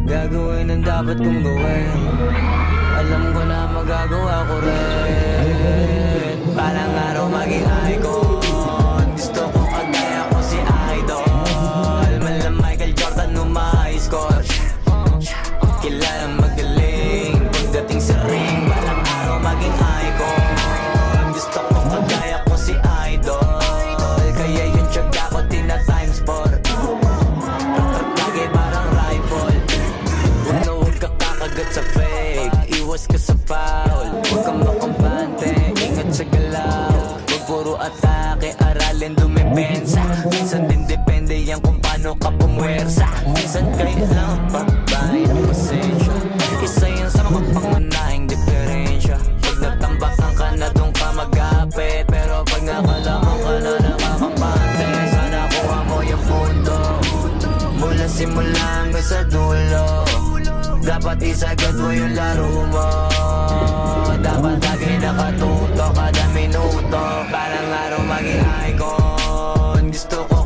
Gagawin ang dapat kong gawin. Alam ko na magagawa ko rin. Parang araw maging icon. Gusto ko kagaya ko si Idol. Mala Michael Jordan nung ma-high score. Kilalang magaling pagdating sa ring. Parang araw maging icon. Gusto ko kagaya ko si Idol. Kaya yung tiyaga ko tina-times 4. Lagi parang rifle. Huwag ka kakagat sa fake. Iwas ka sa foul. Huwag kang makampante. Ingat sa galaw. Huwag puro atake. Aralin dumipensa. Minsan din depende yan kung paano ka pumwersa. Minsan kailangan pagbay ng pasensya. Isa yan sa mga pangunahing diferensya. Pag nagtambakan ka na doon ka magapit. Pero pag nakalaman ka na nakakampante, sana kuha mo yung punto. Mula simula hanggang sa dulo. Dapat isagad mo yung laro mo. Dapat lagi nakatuto kada minuto. Parang araw maging icon. Gusto ko